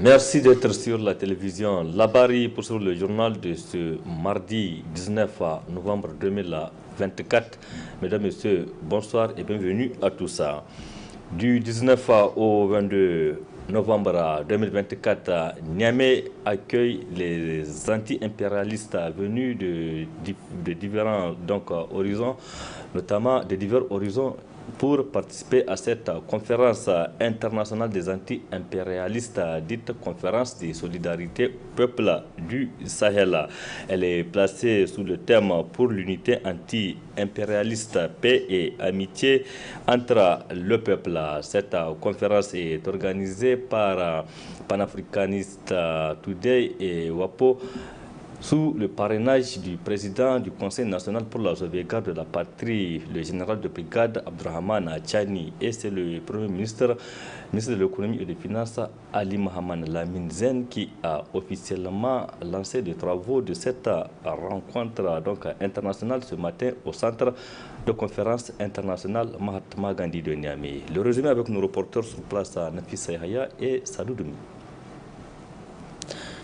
Merci d'être sur la télévision. Labari pour le journal de ce mardi 19 novembre 2024. Mesdames, Messieurs, bonsoir et bienvenue à tous. Du 19 au 22 novembre 2024, Niamey accueille les anti-impérialistes venus de différents horizons, notamment de divers horizons, pour participer à cette conférence internationale des anti-impérialistes, dite conférence de solidarité peuple du Sahel. Elle est placée sous le thème pour l'unité anti-impérialiste, paix et amitié entre le peuple. Cette conférence est organisée par Panafricanist Today et WAPO, sous le parrainage du président du Conseil national pour la sauvegarde de la patrie, le général de brigade Abdrahman Tchani, et c'est le Premier ministre de l'économie et des finances Ali Mohamed Lamine Zen qui a officiellement lancé les travaux de cette rencontre internationale ce matin au centre de conférence internationale Mahatma Gandhi de Niamey. Le résumé avec nos reporters sur place à Nafisa Yahya et Sadou Doumi.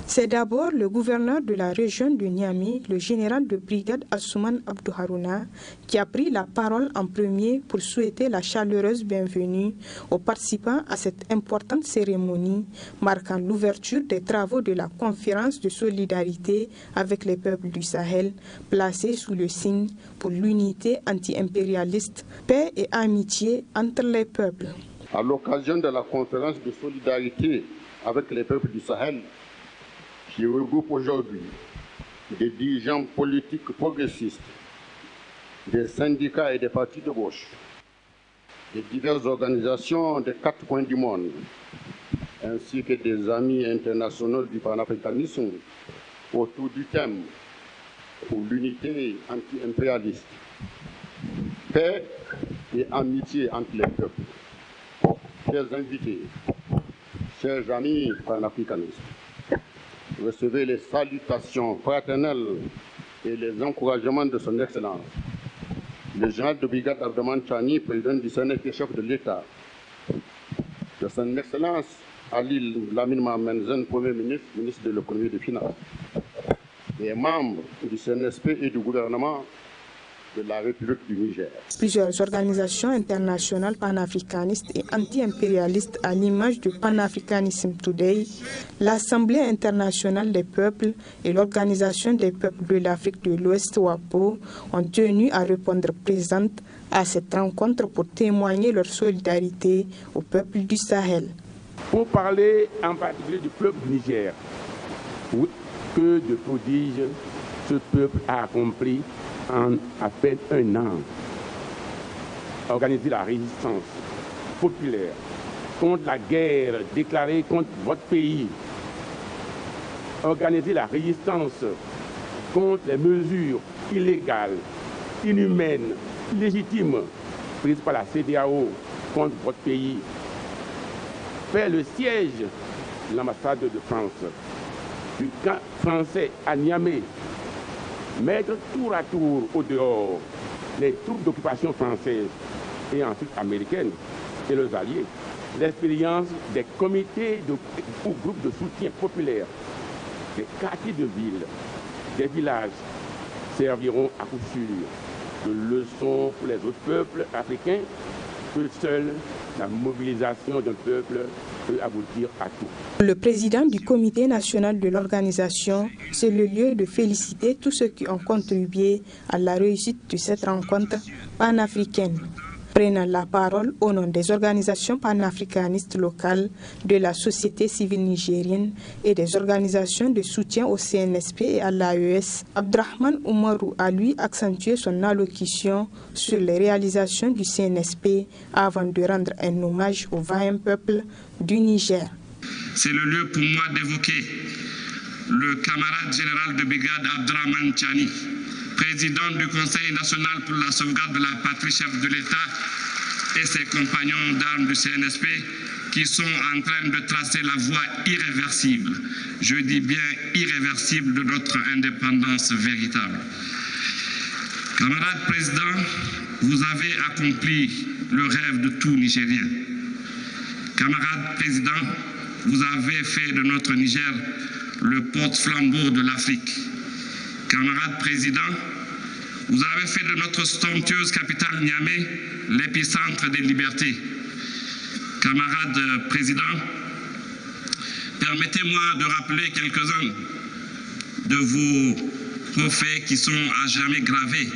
C'est d'abord le gouverneur de la région de Niamey, le général de brigade Assouman Abdou Harouna, qui a pris la parole en premier pour souhaiter la chaleureuse bienvenue aux participants à cette importante cérémonie marquant l'ouverture des travaux de la conférence de solidarité avec les peuples du Sahel, placée sous le signe pour l'unité anti-impérialiste, paix et amitié entre les peuples. À l'occasion de la conférence de solidarité avec les peuples du Sahel, qui regroupe aujourd'hui des dirigeants politiques progressistes, des syndicats et des partis de gauche, des diverses organisations des 4 coins du monde, ainsi que des amis internationaux du panafricanisme autour du thème pour l'unité anti-impérialiste, paix et amitié entre les peuples. Chers invités, chers amis panafricanistes, recevez les salutations fraternelles et les encouragements de son Excellence, le général de brigade Abdrahman Tchani, président du CNSP et chef de l'État, de son Excellence Ali Lamine Mohamed Zen, Premier ministre, ministre de l'économie et des finances, des membres du CNSP et du gouvernement de la République du Niger. Plusieurs organisations internationales panafricanistes et anti-impérialistes à l'image du Pan-Africanism Today, l'Assemblée internationale des peuples et l'Organisation des peuples de l'Afrique de l'Ouest WAPO ont tenu à répondre présentes à cette rencontre pour témoigner leur solidarité au peuple du Sahel. Pour parler en particulier du peuple du Niger, que de prodiges ce peuple a accompli en à peine un an. Organiser la résistance populaire contre la guerre déclarée contre votre pays. Organiser la résistance contre les mesures illégales, inhumaines, illégitimes prises par la CEDEAO contre votre pays. Faire le siège de l'ambassade de France, du camp français à Niamey, mettre tour à tour au dehors les troupes d'occupation françaises et ensuite américaines et leurs alliés, l'expérience des comités ou groupes de soutien populaire, des quartiers de ville, des villages serviront à coup sûr de leçon pour les autres peuples africains que seule la mobilisation d'un peuple peut aboutir à tout. Le président du comité national de l'organisation, c'est le lieu de féliciter tous ceux qui ont contribué à la réussite de cette rencontre panafricaine. Prenant la parole au nom des organisations panafricanistes locales, de la société civile nigérienne et des organisations de soutien au CNSP et à l'AES, Abdrahman Oumarou a lui accentué son allocution sur les réalisations du CNSP avant de rendre un hommage au vaillant peuple du Niger. C'est le lieu pour moi d'évoquer le camarade général de brigade Abdrahman Tchani, président du Conseil national pour la sauvegarde de la patrie, chef de l'État, et ses compagnons d'armes du CNSP qui sont en train de tracer la voie irréversible, je dis bien irréversible, de notre indépendance véritable. Camarade président, vous avez accompli le rêve de tout Nigérien. Camarade président, vous avez fait de notre Niger le porte-flambeau de l'Afrique. Camarade président, vous avez fait de notre somptueuse capitale Niamey l'épicentre des libertés. Camarade président, permettez-moi de rappeler quelques-uns de vos faits qui sont à jamais gravés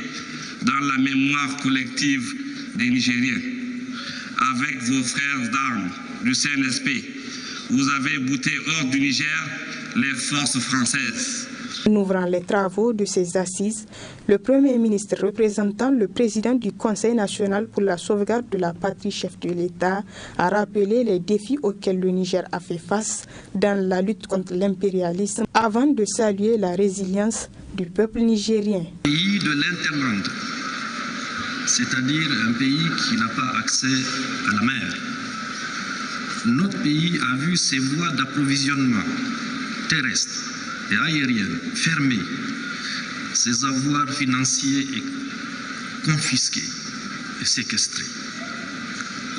dans la mémoire collective des Nigériens. Avec vos frères d'armes du CNSP, vous avez bouté hors du Niger les forces françaises. En ouvrant les travaux de ces assises, le Premier ministre représentant le président du Conseil national pour la sauvegarde de la patrie, chef de l'État, a rappelé les défis auxquels le Niger a fait face dans la lutte contre l'impérialisme avant de saluer la résilience du peuple nigérien. Pays de l'interland, c'est-à-dire un pays qui n'a pas accès à la mer. Notre pays a vu ses voies d'approvisionnement terrestres et aériennes fermées, ses avoirs financiers confisqués et séquestrés.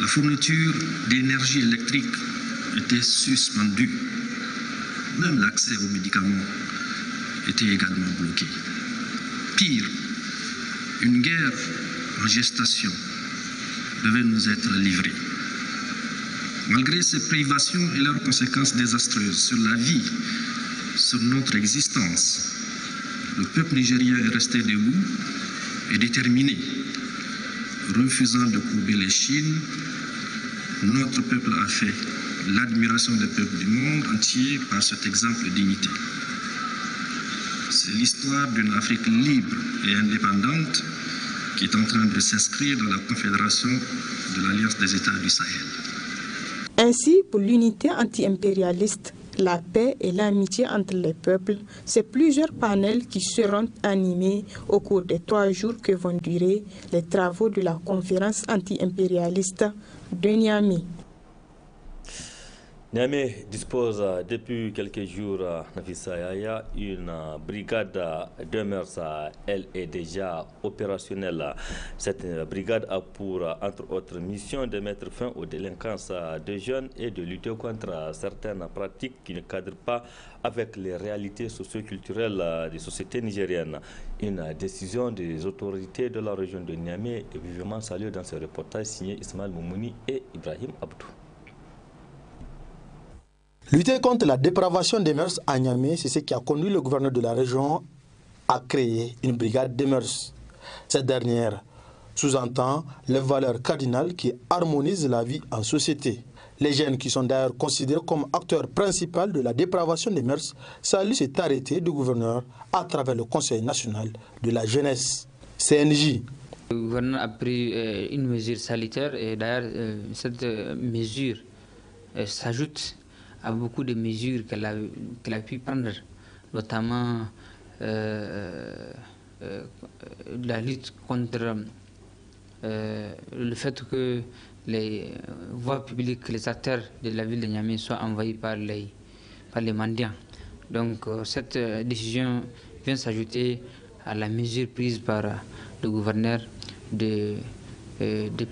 La fourniture d'énergie électrique était suspendue. Même l'accès aux médicaments était également bloqué. Pire, une guerre en gestation devait nous être livrée. Malgré ces privations et leurs conséquences désastreuses sur la vie, sur notre existence, le peuple nigérien est resté debout et déterminé. Refusant de courber les chines, notre peuple a fait l'admiration des peuples du monde entier par cet exemple d'unité. C'est l'histoire d'une Afrique libre et indépendante qui est en train de s'inscrire dans la confédération de l'Alliance des États du Sahel. Ainsi, pour l'unité anti-impérialiste, la paix et l'amitié entre les peuples, c'est plusieurs panels qui seront animés au cours des 3 jours que vont durer les travaux de la conférence anti-impérialiste de Niamey. Niamey dispose depuis quelques jours, Nafissa Yaya, une brigade de mœurs. Elle est déjà opérationnelle. Cette brigade a pour, entre autres missions, de mettre fin aux délinquances des jeunes et de lutter contre certaines pratiques qui ne cadrent pas avec les réalités socio-culturelles des sociétés nigériennes. Une décision des autorités de la région de Niamey est vivement saluée dans ce reportage signé Ismaël Moumouni et Ibrahim Abdou. Lutter contre la dépravation des mœurs à Niamey, c'est ce qui a conduit le gouverneur de la région à créer une brigade des mœurs. Cette dernière sous-entend les valeurs cardinales qui harmonisent la vie en société. Les jeunes, qui sont d'ailleurs considérés comme acteurs principaux de la dépravation des mœurs, saluent cet arrêté du gouverneur à travers le Conseil national de la jeunesse, CNJ. Le gouverneur a pris une mesure salutaire et d'ailleurs cette mesure s'ajoute à beaucoup de mesures qu'elle a pu prendre, notamment la lutte contre le fait que les voies publiques, les artères de la ville de Niamey soient envahies par les mendiants. Donc cette décision vient s'ajouter à la mesure prise par le gouverneur de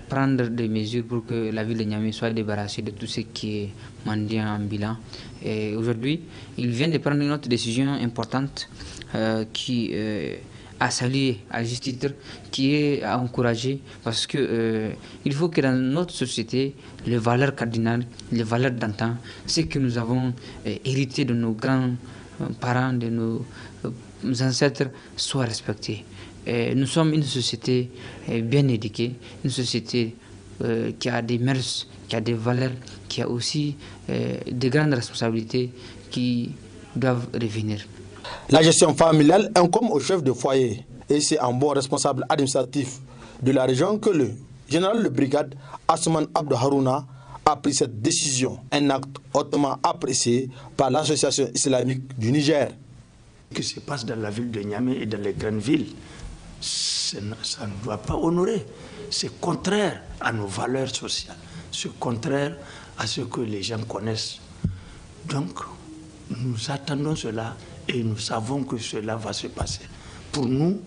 prendre des mesures pour que la ville de Niamey soit débarrassée de tout ce qui est mendiant ambulant. Et aujourd'hui, il vient de prendre une autre décision importante qui a salué à juste titre, qui est à encourager, parce que il faut que dans notre société, les valeurs cardinales, les valeurs d'antan, ce que nous avons hérité de nos grands-parents, de nos ancêtres, soient respectés. Nous sommes une société bien éduquée, une société qui a des mœurs, qui a des valeurs, qui a aussi de grandes responsabilités qui doivent revenir. La gestion familiale incombe au chef de foyer et c'est un bon responsable administratif de la région que le général de brigade Asman Abdou Harouna a pris cette décision, un acte hautement apprécié par l'association islamique du Niger. Ce qui se passe dans la ville de Niamey et dans les grandes villes, ça ne doit pas honorer. C'est contraire à nos valeurs sociales. C'est contraire à ce que les gens connaissent. Donc, nous attendons cela et nous savons que cela va se passer. Pour nous,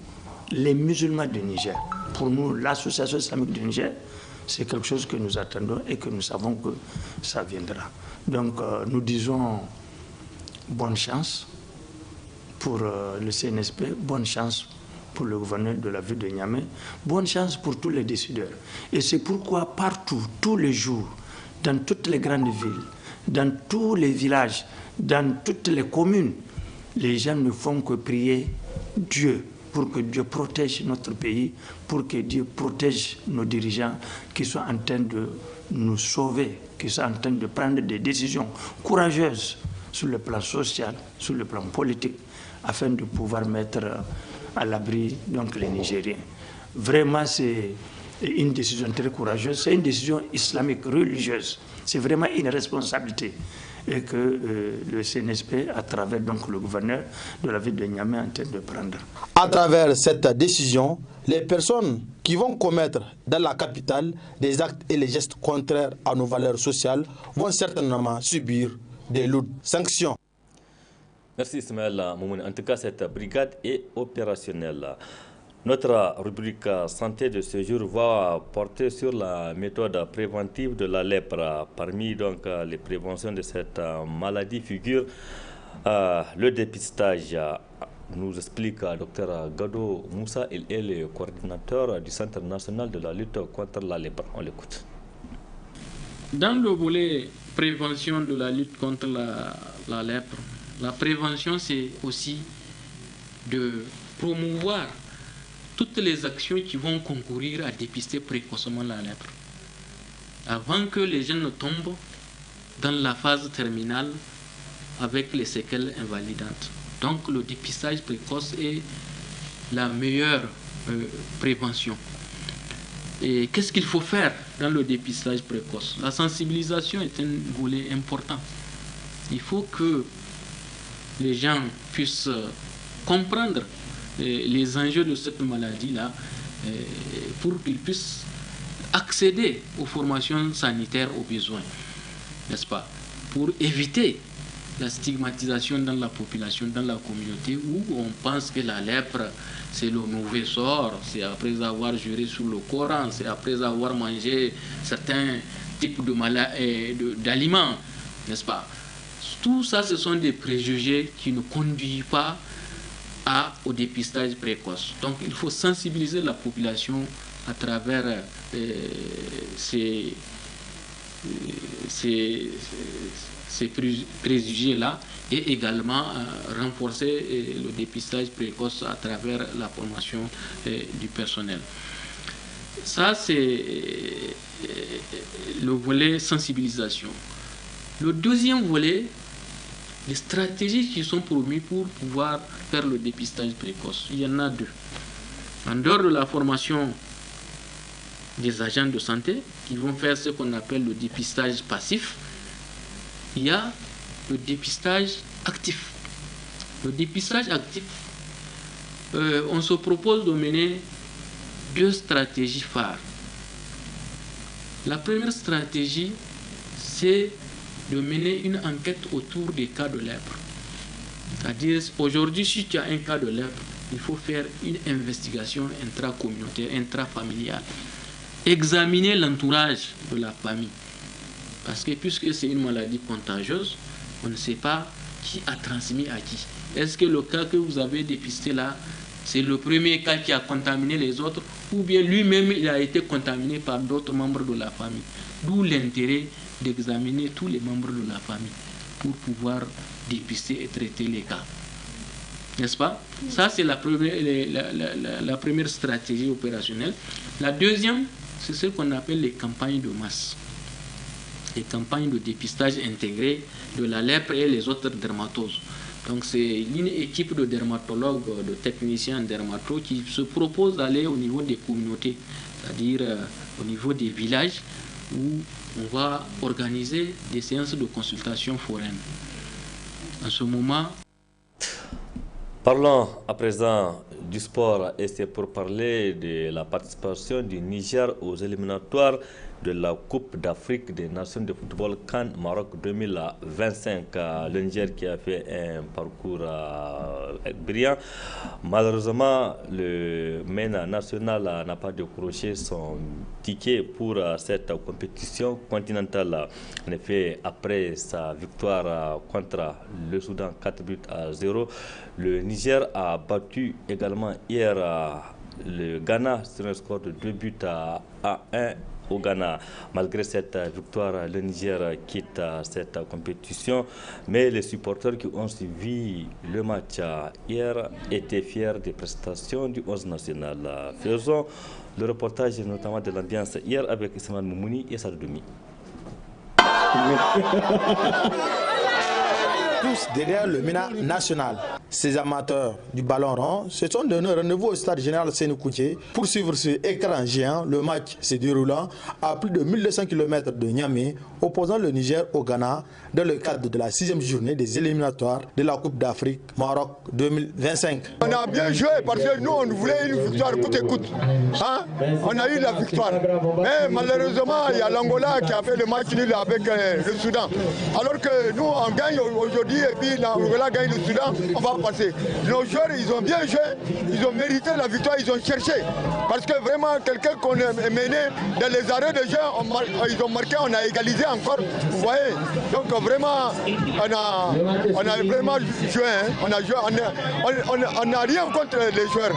les musulmans du Niger, pour nous, l'association islamique du Niger, c'est quelque chose que nous attendons et que nous savons que ça viendra. Donc nous disons bonne chance pour le CNSP, bonne chance pour le gouverneur de la ville de Niamey, bonne chance pour tous les décideurs. Et c'est pourquoi partout, tous les jours, dans toutes les grandes villes, dans tous les villages, dans toutes les communes, les gens ne font que prier Dieu pour que Dieu protège notre pays, pour que Dieu protège nos dirigeants qui sont en train de nous sauver, qui sont en train de prendre des décisions courageuses sur le plan social, sur le plan politique, afin de pouvoir mettre à l'abri donc les Nigériens. Vraiment, c'est une décision très courageuse, c'est une décision islamique, religieuse. C'est vraiment une responsabilité et que le CNSP, à travers donc le gouverneur de la ville de Niamey, est en train de prendre. À travers cette décision, les personnes qui vont commettre dans la capitale des actes et les gestes contraires à nos valeurs sociales vont certainement subir des lourdes sanctions. Merci Ismaël Moumouni. En tout cas, cette brigade est opérationnelle. Notre rubrique santé de ce jour va porter sur la méthode préventive de la lèpre. Parmi donc les préventions de cette maladie figure le dépistage. Nous explique Dr Gado Moussa, il est le coordinateur du Centre national de la lutte contre la lèpre. On l'écoute. Dans le volet prévention de la lutte contre la lèpre, la prévention c'est aussi de promouvoir toutes les actions qui vont concourir à dépister précocement la lèpre, avant que les jeunes ne tombent dans la phase terminale avec les séquelles invalidantes. Donc le dépistage précoce est la meilleure prévention. Et qu'est-ce qu'il faut faire dans le dépistage précoce? La sensibilisation est un volet important. Il faut que les gens puissent comprendre les enjeux de cette maladie-là pour qu'ils puissent accéder aux formations sanitaires aux besoins, n'est-ce pas? Pour éviter la stigmatisation dans la population, dans la communauté, où on pense que la lèpre, c'est le mauvais sort, c'est après avoir juré sur le Coran, c'est après avoir mangé certains types d'aliments, n'est-ce pas? Tout ça, ce sont des préjugés qui ne conduisent pas au dépistage précoce. Donc il faut sensibiliser la population à travers ces préjugés-là et également renforcer le dépistage précoce à travers la formation du personnel. Ça, c'est le volet sensibilisation. Le deuxième volet, les stratégies qui sont promues pour pouvoir faire le dépistage précoce. Il y en a deux. En dehors de la formation des agents de santé qui vont faire ce qu'on appelle le dépistage passif, il y a le dépistage actif. Le dépistage actif, on se propose de mener deux stratégies phares. La première stratégie, c'est de mener une enquête autour des cas de lèpre. C'est-à-dire, aujourd'hui, si tu as un cas de lèpre, il faut faire une investigation intracommunautaire, intrafamiliale. Examiner l'entourage de la famille. Parce que puisque c'est une maladie contagieuse, on ne sait pas qui a transmis à qui. Est-ce que le cas que vous avez dépisté là, c'est le premier cas qui a contaminé les autres, ou bien lui-même il a été contaminé par d'autres membres de la famille? D'où l'intérêt d'examiner tous les membres de la famille pour pouvoir dépister et traiter les cas. N'est-ce pas? Ça, c'est la première stratégie opérationnelle. La deuxième, c'est ce qu'on appelle les campagnes de masse. Les campagnes de dépistage intégré de la lèpre et les autres dermatoses. Donc, c'est une équipe de dermatologues, de techniciens dermatologues qui se propose d'aller au niveau des communautés, c'est-à-dire au niveau des villages, où on va organiser des séances de consultation foraine. En ce moment... Parlons à présent du sport et c'est pour parler de la participation du Niger aux éliminatoires de la Coupe d'Afrique des Nations de football CAN Maroc 2025. Le Niger qui a fait un parcours brillant. Malheureusement, le MENA national n'a pas décroché son ticket pour cette compétition continentale. En effet, après sa victoire contre le Soudan 4-0, le Niger a battu également hier le Ghana sur un score de 2-1 au Ghana. Malgré cette victoire, le Niger quitte cette compétition, mais les supporters qui ont suivi le match hier étaient fiers des prestations du 11 national. Faisons le reportage notamment de l'ambiance hier avec Ismaël Moumouni et Sadoumi. Tous derrière le MENA national. Ces amateurs du ballon rond se sont donné rendez-vous au stade général Sékou Kouché pour suivre sur écran géant le match se déroulant à plus de 1200 km de Niamey, opposant le Niger au Ghana dans le cadre de la 6e journée des éliminatoires de la Coupe d'Afrique Maroc 2025. On a bien joué parce que nous on voulait une victoire coûte que coûte. Hein? On a eu la victoire. Mais malheureusement il y a l'Angola qui a fait le match nul avec le Soudan. Alors que nous on gagne aujourd'hui et puis l'Angola gagne le Soudan, on va passer. Nos joueurs ils ont bien joué, ils ont mérité la victoire, ils ont cherché. Parce que vraiment quelqu'un qu'on a mené dans les arrêts de jeu, ils ont marqué, on a égalisé encore. Vous voyez. Donc vraiment on a vraiment joué. Hein. On n'a rien contre les joueurs.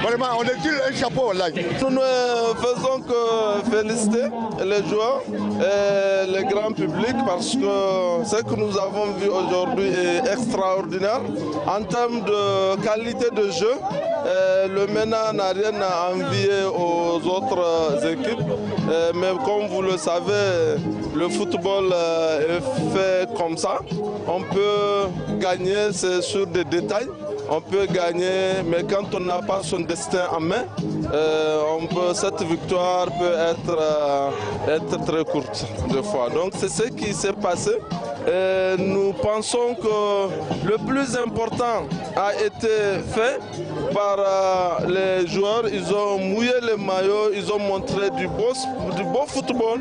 Vraiment on est un chapeau là. Nous ne faisons que féliciter les joueurs et le grand public parce que ce que nous avons vu aujourd'hui est extraordinaire. En termes de qualité de jeu, le MENA n'a rien à envier aux autres équipes. Mais comme vous le savez, le football est fait comme ça. On peut gagner, c'est sur des détails. On peut gagner, mais quand on n'a pas son destin en main, cette victoire peut être très courte des fois. Donc c'est ce qui s'est passé. Et nous pensons que le plus important a été fait par les joueurs. Ils ont mouillé les maillots, ils ont montré du beau football.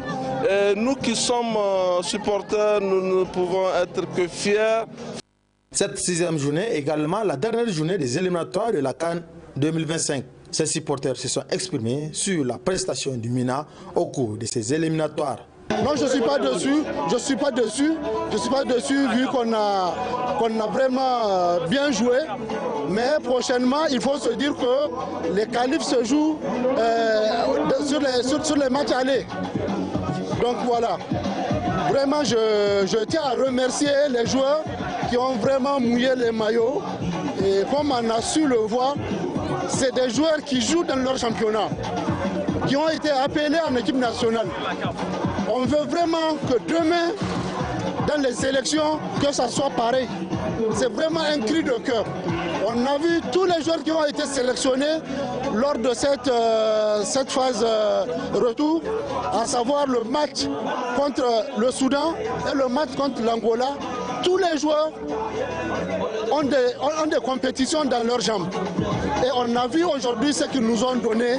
Et nous qui sommes supporters, nous ne pouvons être que fiers. Cette 6e journée est également la dernière journée des éliminatoires de la CAN 2025. Ces supporters se sont exprimés sur la prestation du MENA au cours de ces éliminatoires. Non, je ne suis pas dessus, vu qu'on a vraiment bien joué. Mais prochainement, il faut se dire que les qualifs se jouent sur les matchs allés. Donc voilà. Vraiment, je tiens à remercier les joueurs qui ont vraiment mouillé les maillots. Et comme on a su le voir, c'est des joueurs qui jouent dans leur championnat, qui ont été appelés en équipe nationale. On veut vraiment que demain, dans les sélections, que ça soit pareil. C'est vraiment un cri de cœur. On a vu tous les joueurs qui ont été sélectionnés lors de cette phase retour, à savoir le match contre le Soudan et le match contre l'Angola. Tous les joueurs ont des compétitions dans leurs jambes. Et on a vu aujourd'hui ce qu'ils nous ont donné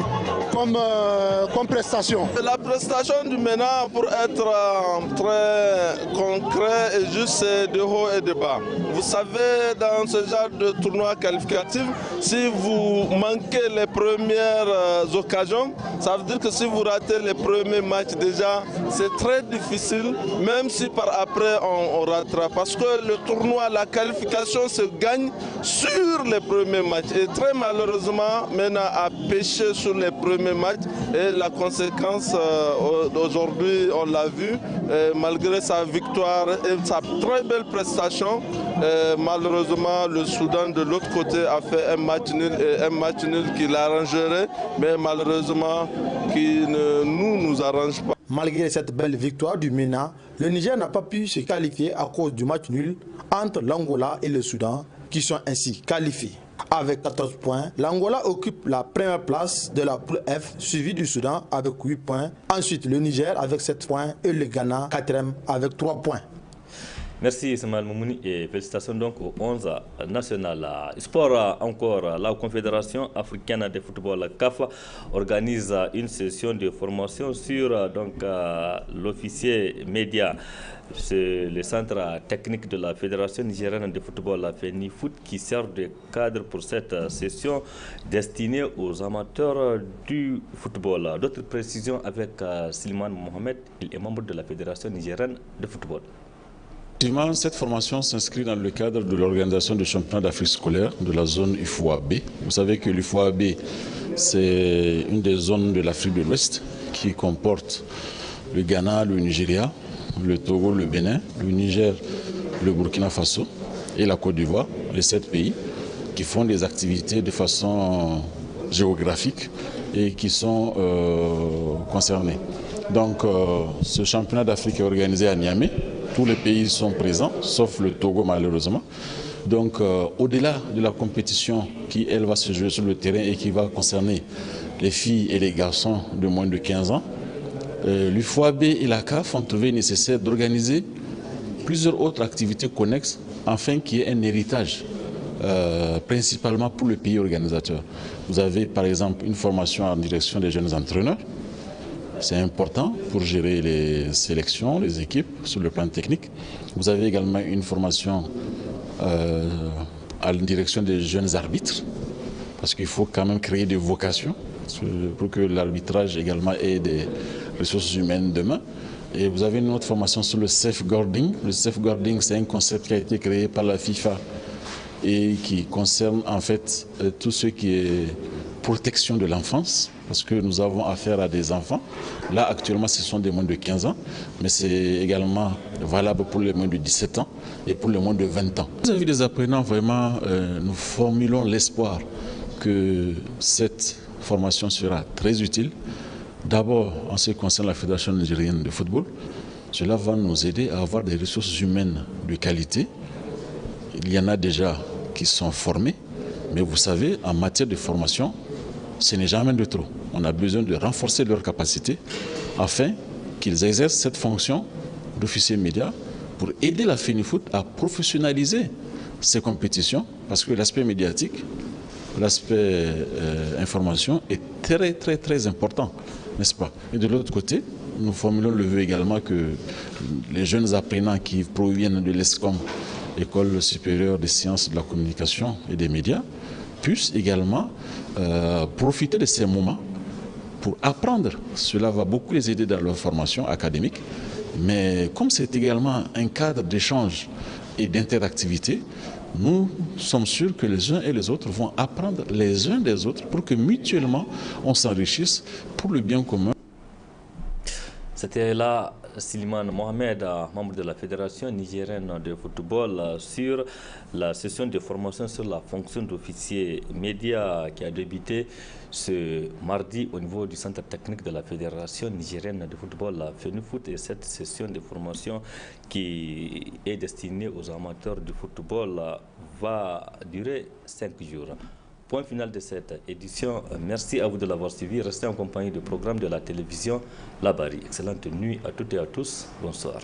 comme prestation. La prestation du MENA, pour être très concret et juste, c'est de haut et de bas. Vous savez, dans ce genre de tournoi qualificatif, si vous manquez les premières occasions, ça veut dire que si vous ratez les premiers matchs déjà, c'est très difficile, même si par après on rattrape. Parce que le tournoi, la qualification se gagne sur les premiers matchs. Et très malheureusement, MENA a pêché sur les premiers matchs. Et la conséquence, aujourd'hui, on l'a vu, malgré sa victoire et sa très belle prestation, malheureusement, le Soudan de l'autre côté a fait un match nul qui l'arrangerait, mais malheureusement qui ne nous arrange pas. Malgré cette belle victoire du MENA, le Niger n'a pas pu se qualifier à cause du match nul entre l'Angola et le Soudan, qui sont ainsi qualifiés. Avec 14 points, l'Angola occupe la première place de la poule F, suivi du Soudan avec 8 points. Ensuite, le Niger avec 7 points et le Ghana 4e avec 3 points. Merci Ismaël Moumouni et félicitations donc au 11 national. Sport encore, la Confédération africaine de football CAF organise une session de formation sur l'officier média. C'est le centre technique de la Fédération nigérienne de football, la FENIFOOT, qui sert de cadre pour cette session destinée aux amateurs du football. D'autres précisions avec Silman Mohamed, il est membre de la Fédération nigérienne de football. Effectivement, cette formation s'inscrit dans le cadre de l'organisation du championnat d'Afrique scolaire de la zone UFOA-B. Vous savez que l'UFOA-B, c'est une des zones de l'Afrique de l'Ouest qui comporte le Ghana, le Nigeria, le Togo, le Bénin, le Niger, le Burkina Faso et la Côte d'Ivoire, les 7 pays qui font des activités de façon géographique et qui sont concernés. Donc ce championnat d'Afrique est organisé à Niamey. Tous les pays sont présents, sauf le Togo malheureusement. Donc au-delà de la compétition qui, elle, va se jouer sur le terrain et qui va concerner les filles et les garçons de moins de 15 ans, l'UFOA-B et la CAF ont trouvé nécessaire d'organiser plusieurs autres activités connexes afin qu'il y ait un héritage, principalement pour le pays organisateur. Vous avez par exemple une formation en direction des jeunes entraîneurs. C'est important pour gérer les sélections, les équipes sur le plan technique. Vous avez également une formation à la direction des jeunes arbitres, parce qu'il faut quand même créer des vocations pour que l'arbitrage également ait des ressources humaines demain. Et vous avez une autre formation sur le safeguarding. Le safeguarding, c'est un concept qui a été créé par la FIFA et qui concerne en fait tout ce qui est protection de l'enfance, parce que nous avons affaire à des enfants. Là, actuellement, ce sont des moins de 15 ans, mais c'est également valable pour les moins de 17 ans et pour les moins de 20 ans. Vis-à-vis des apprenants, vraiment, nous formulons l'espoir que cette formation sera très utile. D'abord, en ce qui concerne la Fédération nigérienne de football, cela va nous aider à avoir des ressources humaines de qualité. Il y en a déjà qui sont formés, mais vous savez, en matière de formation, ce n'est jamais de trop. On a besoin de renforcer leurs capacités afin qu'ils exercent cette fonction d'officier média pour aider la FENIFOOT à professionnaliser ces compétitions, parce que l'aspect médiatique, l'aspect information est très important, n'est-ce pas? Et de l'autre côté, nous formulons le vœu également que les jeunes apprenants qui proviennent de l'ESCOM, École supérieure des sciences de la communication et des médias, puissent également profiter de ces moments pour apprendre. Cela va beaucoup les aider dans leur formation académique, mais comme c'est également un cadre d'échange et d'interactivité, nous sommes sûrs que les uns et les autres vont apprendre les uns des autres pour que mutuellement on s'enrichisse pour le bien commun. C'était là Silman Mohamed, membre de la Fédération nigérienne de football, sur la session de formation sur la fonction d'officier média qui a débuté ce mardi au niveau du centre technique de la Fédération nigérienne de football, la FENIFOOT, et cette session de formation qui est destinée aux amateurs du football va durer 5 jours. Point final de cette édition. Merci à vous de l'avoir suivi. Restez en compagnie du programme de la télévision La Barry. Excellente nuit à toutes et à tous. Bonsoir.